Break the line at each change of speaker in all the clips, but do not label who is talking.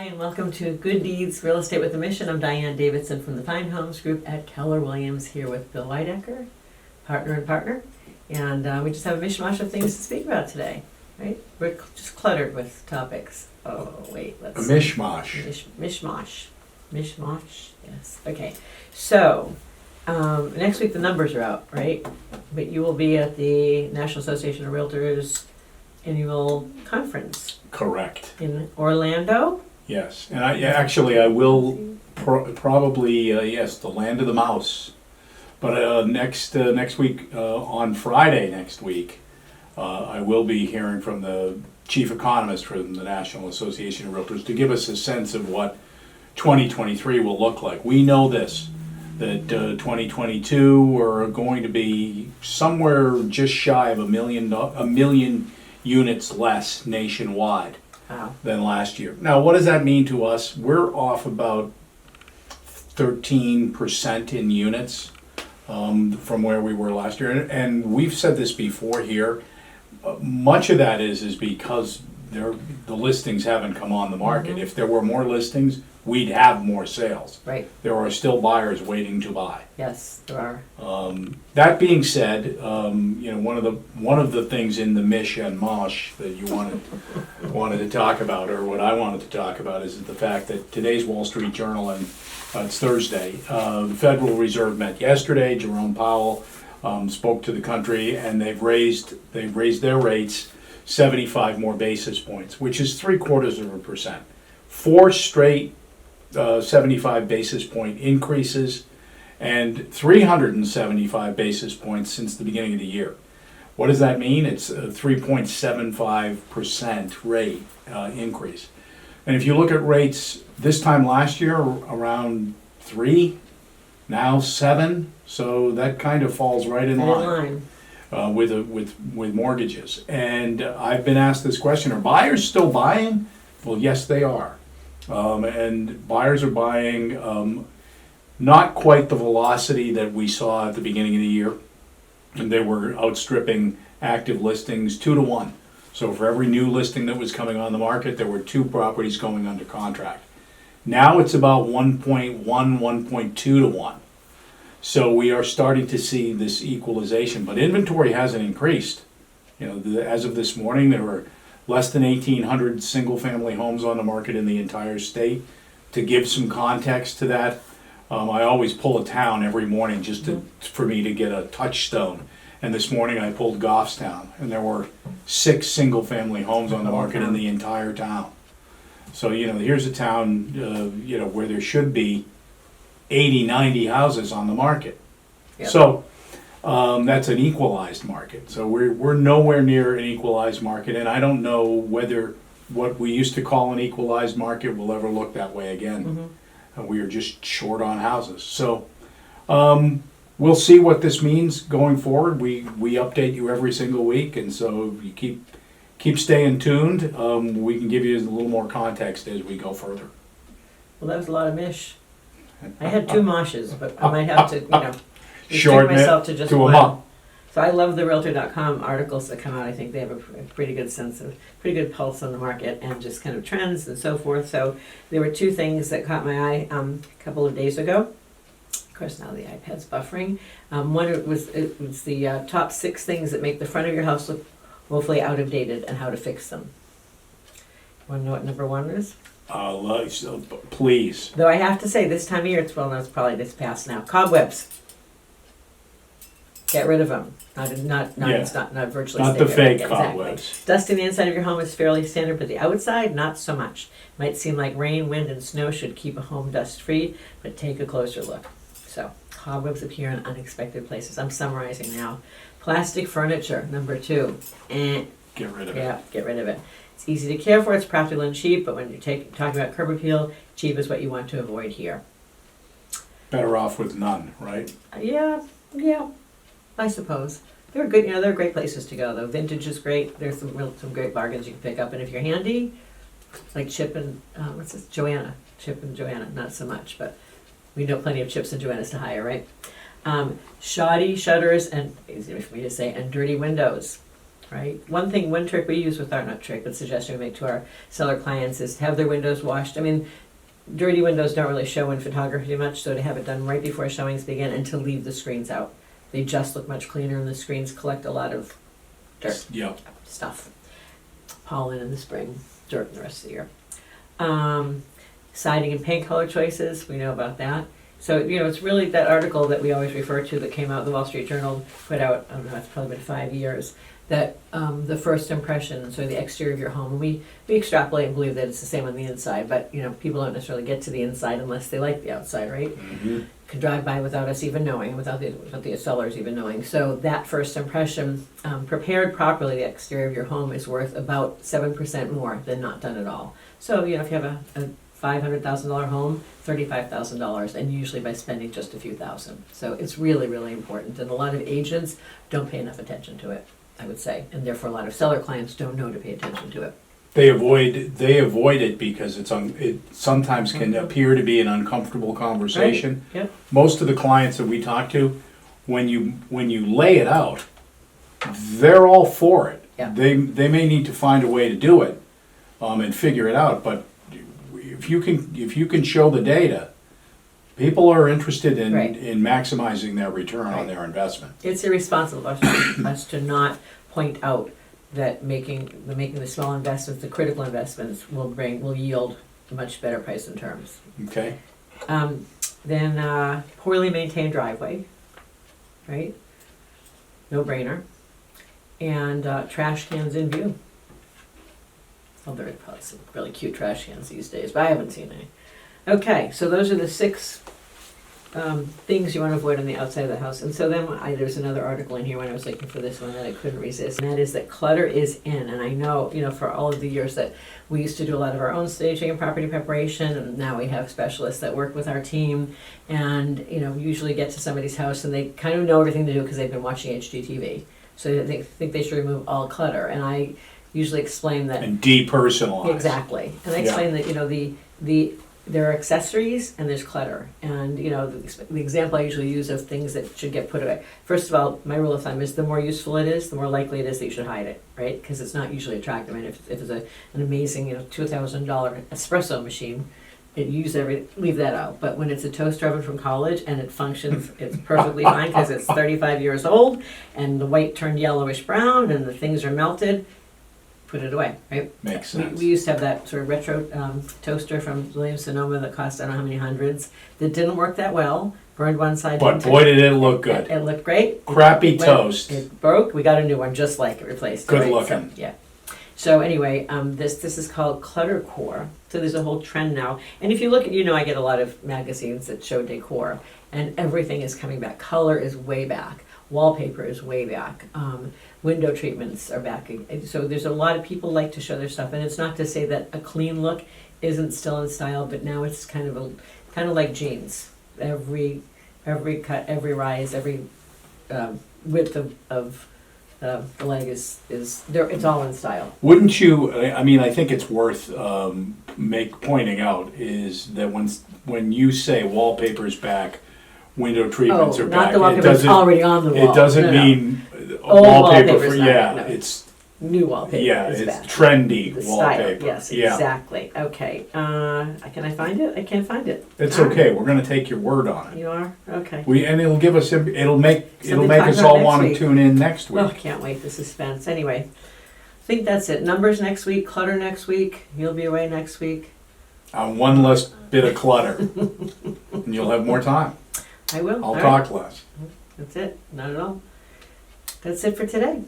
And welcome to Good Deeds Real Estate with a Mission. I'm Diane Davidson from the Fine Homes Group at Keller Williams, here with Bill Weidecker, partner and partner. And we just have a mishmash of things to speak about today, right? We're just cluttered with topics. Oh, wait, let's
A mishmash.
Mishmash. Mishmash, yes. Okay, so next week the numbers are out, right? But you will be at the National Association of Realtors annual conference
Correct.
in Orlando.
Yes, and I will probably yes, the land of the mouse. But next week on Friday next week, I will be hearing from the chief economist from the National Association of Realtors to give us a sense of what 2023 will look like. We know this, that 2022 we're going to be somewhere just shy of a million units less nationwide than last year. Now, what does that mean to us? We're off about 13% in units from where we were last year. And we've said this before here. Much of that is because the listings haven't come on the market.
Mm-hmm.
If there were more listings, we'd have more sales.
Right.
There are still buyers waiting to buy.
Yes, there are.
That being said, one of the things in the mish and mosh that you wanted to talk about, or what I wanted to talk about, is the fact that today's Wall Street Journal, and it's Thursday, the Federal Reserve met yesterday. Jerome Powell spoke to the country, and they've raised their rates 75 more basis points, which is 0.75%. 4 straight 75 basis point increases, and 375 basis points since the beginning of the year. What does that mean? It's a 3.75% rate increase. And if you look at rates this time last year, around 3, now 7, so that kind of falls right in line. With mortgages. And I've been asked this question, are buyers still buying? Well, yes, they are. And buyers are buying not quite the velocity that we saw at the beginning of the year. And they were outstripping active listings 2 to 1. So for every new listing that was coming on the market, there were 2 properties going under contract. Now it's about 1.1, 1.2 to 1. So we are starting to see this equalization, but inventory hasn't increased. As of this morning, there were less than 1,800 single-family homes on the market in the entire state. To give some context to that, I always pull a town every morning for me to get a touchstone. And this morning I pulled Goffstown, and there were 6 single-family homes on the market in the entire town. So here's a town where there should be 80, 90 houses on the market. Yep. So that's an equalized market. So we're nowhere near an equalized market, and I don't know whether what we used to call an equalized market will ever look that way again. Mm-hmm. We are just short on houses. So we'll see what this means going forward. We update you every single week, and so you keep staying tuned. We can give you a little more context as we go further.
Well, that was a lot of mish. I had 2 moshes, but I might have to,
shorten
myself to just
to
one. So I love the Realtor.com articles that come out. I think they have a pretty good pretty good pulse on the market and just kind of trends and so forth. So there were 2 things that caught my eye a couple of days ago. Of course, now the iPad's buffering. One was the top 6 things that make the front of your house look woefully out of dated and how to fix them. Want to know what number 1 is?
Please.
Though I have to say, this time of year, it's probably this past now. Cobwebs. Get rid of them. Not virtually.
Not the fake cobwebs.
Exactly. Dusting the inside of your home is fairly standard, but the outside, not so much. Might seem like rain, wind, and snow should keep a home dust free, but take a closer look. So, cobwebs appear in unexpected places. I'm summarizing now. Plastic furniture, number 2.
Get rid of it.
Yeah, get rid of it. It's easy to care for, it's practical and cheap, but when you're talking about curb appeal, cheap is what you want to avoid here.
Better off with none, right?
Yeah, I suppose. They're good, they're great places to go though. Vintage is great. There's some great bargains you can pick up, and if you're handy, like Chip and Joanna, not so much, but we know plenty of Chips and Joannas to hire, right? Shoddy shutters and, easy for me to say, and dirty windows. right? One trick we use with our, not trick, but suggestion we make to our seller clients is to have their windows washed. I mean, dirty windows don't really show in photography much, so to have it done right before showings begin and to leave the screens out. They just look much cleaner and the screens collect a lot of dirt,
Yep.
stuff. Pollen in the spring, dirt in the rest of the year. Siding and paint color choices, we know about that. So, it's really that article that we always refer to that came out, the Wall Street Journal put out, I don't know, it's probably been 5 years, that the first impression, so the exterior of your home, and we extrapolate and believe that it's the same on the inside, but, people don't necessarily get to the inside unless they like the outside, right?
Mm-hmm.
Can drive by without us even knowing, without the sellers even knowing. So that first impression, prepared properly, the exterior of your home is worth about 7% more than not done at all. So, if you have a $500,000 home, $35,000, and usually by spending just a few thousand. So it's really, really important, and a lot of agents don't pay enough attention to it, I would say, and therefore a lot of seller clients don't know to pay attention to it.
They avoid it because it sometimes can appear to be an uncomfortable conversation.
Right. Yep.
Most of the clients that we talk to, when you lay it out, they're all for it.
Yeah.
They may need to find a way to do it, and figure it out. But if you can show the data, people are interested in
Right.
in maximizing their return on their investment.
It's irresponsible of us to not point out that making the small investments, the critical investments, will yield a much better price and terms.
Okay.
Then poorly maintained driveway, right? No brainer. And trash cans in view. Well, there are probably some really cute trash cans these days, but I haven't seen any. Okay, so those are the 6 things you want to avoid on the outside of the house. And so then there's another article in here when I was looking for this one that I couldn't resist, and that is that clutter is in. And I know, for all of the years that we used to do a lot of our own staging and property preparation, and now we have specialists that work with our team, and usually get to somebody's house and they kind of know everything to do because they've been watching HGTV. So they think they should remove all clutter, and I usually explain that.
And depersonalize.
Exactly, and I explain that there are accessories and there's clutter, and the example I usually use of things that should get put away. First of all, my rule of thumb is the more useful it is, the more likely it is that you should hide it, right? Because it's not usually attractive. I mean, if it's an amazing $2,000 espresso machine, leave that out. But when it's a toaster oven from college and it functions, it's perfectly fine because it's 35 years old and the white turned yellowish brown and the things are melted. Put it away, right?
Makes sense.
We used to have that sort of retro toaster from Williams-Sonoma that cost I don't know how many hundreds. That didn't work that well. Burned one side.
But boy, did it look good.
It looked great.
Crappy toast.
It broke. We got a new one just like it, replaced.
Good
right?
looking.
So, yeah. So anyway, this is called Clutter Core. So there's a whole trend now. And if you look at, I get a lot of magazines that show decor, and everything is coming back. Color is way back. Wallpaper is way back. Window treatments are back. So there's a lot of people like to show their stuff, and it's not to say that a clean look isn't still in style, but now it's kind of like jeans. Every cut, every rise, every width of the leg is there. It's all in style.
Wouldn't you? I mean, I think it's worth pointing out is that when you say wallpaper's back, window treatments are
not
back.
the wallpaper that's already on the wall.
It doesn't
No.
mean
Old
wallpaper.
wallpaper's not back, no.
It's
New wallpaper. Is
it's
back.
trendy
The
wallpaper.
style, yes,
Yeah.
exactly. Okay, can I find it? I can't find it.
It's
All right.
okay. We're going to take your word on it.
You are? Okay.
And it'll give us it'll make
Something to talk
us
about
all
next
want to
week.
tune in next week.
Oh, I can't wait, the suspense. Anyway, I think that's it. Numbers next week, clutter next week. You'll be away next week.
On one less bit of clutter, and you'll have more time.
I will.
I'll
All
talk less.
right. That's it. Not at all. That's it for today.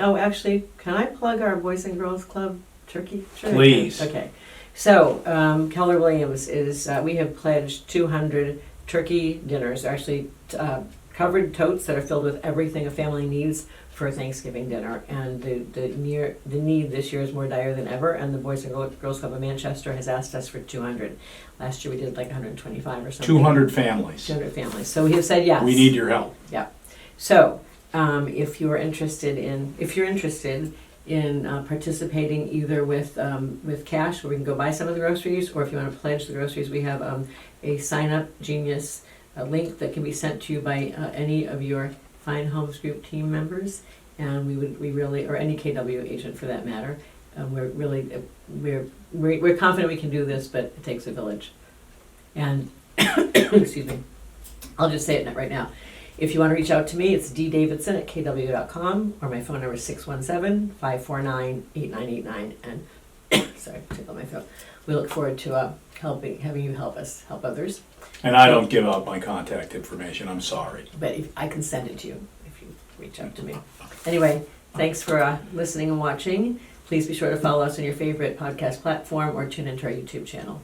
Oh, actually, can I plug our Boys and Girls Club turkey? Sure I can.
Please.
Okay. So, Keller Williams we have pledged 200 turkey dinners, actually covered totes that are filled with everything a family needs for Thanksgiving dinner. And the need this year is more dire than ever, and the Boys and Girls Club of Manchester has asked us for 200. Last year we did like 125 or something.
200 families.
200 families. So we have said yes.
We need your help.
Yeah. So, if you're interested in participating either with cash, where we can go buy some of the groceries, or if you want to pledge the groceries, we have a Sign Up Genius link that can be sent to you by any of your Fine Homes Group team members. and we really, or any KW agent for that matter, we're really, we're confident we can do this, but it takes a village. And, excuse me, I'll just say it right now. If you want to reach out to me, it's ddavidson@kw.com, or my phone number is 617-549-8989. And sorry, tickle my throat. We look forward to having you help others.
And I don't give out my contact information, I'm sorry.
But I can send it to you if you reach out to me. Anyway, thanks for listening and watching. Please be sure to follow us on your favorite podcast platform or tune into our YouTube channel.